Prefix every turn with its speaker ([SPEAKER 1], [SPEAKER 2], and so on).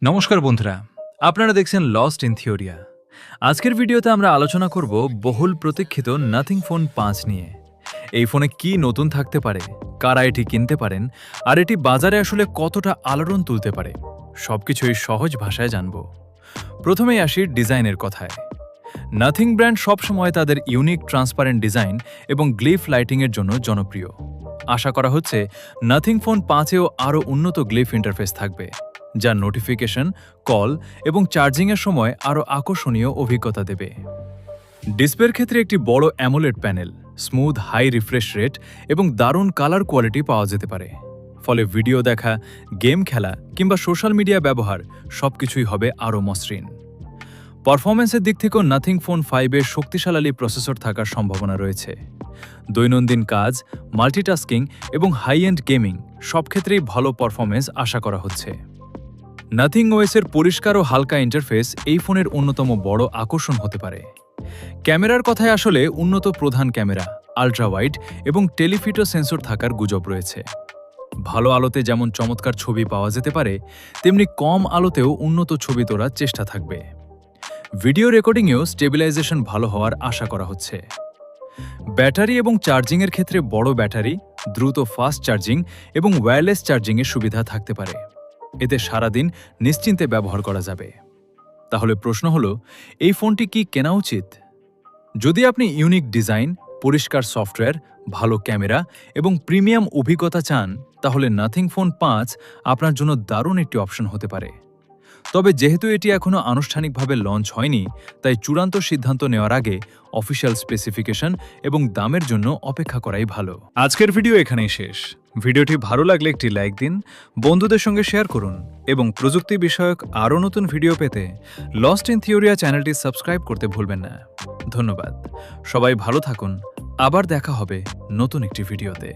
[SPEAKER 1] নমস্কার বন্ধুরা, আপনারা দেখছেন লস্ট ইন থিওরিয়া। আজকের ভিডিওতে আমরা আলোচনা করব বহুল প্রতীক্ষিত নাথিং ফোন 5 নিয়ে। এই ফোনে কি নতুন থাকতে পারে, কারা এটি কিনতে পারেন, আর এটি বাজারে আসলে কতটা আলোড়ন তুলতে পারে, সবকিছুই সহজ ভাষায় জানব। প্রথমেই আসি ডিজাইনের কথায়। নাথিং ব্র্যান্ড সবসময় তাদের ইউনিক ট্রান্সপারেন্ট ডিজাইন এবং গ্লিফ লাইটিংয়ের জন্য জনপ্রিয়। আশা করা হচ্ছে নাথিং ফোন 5-এও আরও উন্নত গ্লিফ ইন্টারফেস থাকবে, যা নোটিফিকেশন, কল এবং চার্জিংয়ের সময় আরও আকর্ষণীয় অভিজ্ঞতা দেবে। ডিসপ্লের ক্ষেত্রে একটি বড় AMOLED panel, smooth high refresh rate এবং দারুণ কালার কোয়ালিটি পাওয়া যেতে পারে। ফলে ভিডিও দেখা, গেম খেলা কিংবা সোশ্যাল মিডিয়া ব্যবহার সবকিছুই হবে আরও মসৃণ। পারফরম্যান্সের দিক থেকেও নাথিং ফোন 5-এর শক্তিশালী প্রসেসর থাকার সম্ভাবনা রয়েছে। দৈনন্দিন কাজ, মাল্টিটাস্কিং এবং হাই এন্ড গেমিং সব ক্ষেত্রেই ভালো পারফরম্যান্স আশা করা হচ্ছে। নাথিং ওএসের পরিষ্কার ও হালকা ইন্টারফেস এই ফোনের অন্যতম বড় আকর্ষণ হতে পারে। ক্যামেরার কথায় আসলে উন্নত প্রধান ক্যামেরা, আল্ট্রা ওয়াইড এবং টেলিফিটো সেন্সর থাকার গুজব রয়েছে। ভালো আলোতে যেমন চমৎকার ছবি পাওয়া যেতে পারে, তেমনি কম আলোতেও উন্নত ছবি তোলার চেষ্টা থাকবে। ভিডিও রেকর্ডিংয়েও স্টেবিলাইজেশন ভালো হওয়ার আশা করা হচ্ছে। ব্যাটারি এবং চার্জিংয়ের ক্ষেত্রে বড় ব্যাটারি, দ্রুত ফাস্ট চার্জিং এবং ওয়্যারলেস চার্জিংয়ের সুবিধা থাকতে পারে। এতে সারাদিন নিশ্চিন্তে ব্যবহার করা যাবে। তাহলে প্রশ্ন হলো, এই ফোনটি কি কেনা উচিত? যদি আপনি ইউনিক ডিজাইন, পরিষ্কার সফটওয়্যার, ভালো ক্যামেরা এবং প্রিমিয়াম অভিজ্ঞতা চান, তাহলে নাথিং ফোন 5 আপনার জন্য দারুণ একটি অপশন হতে পারে। তবে যেহেতু এটি এখনও আনুষ্ঠানিকভাবে লঞ্চ হয়নি, তাই চূড়ান্ত সিদ্ধান্ত নেওয়ার আগে অফিসিয়াল স্পেসিফিকেশন এবং দামের জন্য অপেক্ষা করাই ভালো। আজকের ভিডিও এখানেই শেষ। ভিডিওটি ভালো লাগলে একটি লাইক দিন, বন্ধুদের সঙ্গে শেয়ার করুন এবং প্রযুক্তি বিষয়ক আরও নতুন ভিডিও পেতে লস্ট ইন থিওরিয়া চ্যানেলটি সাবস্ক্রাইব করতে ভুলবেন না। ধন্যবাদ। সবাই ভালো থাকুন। আবার দেখা হবে নতুন একটি ভিডিওতে।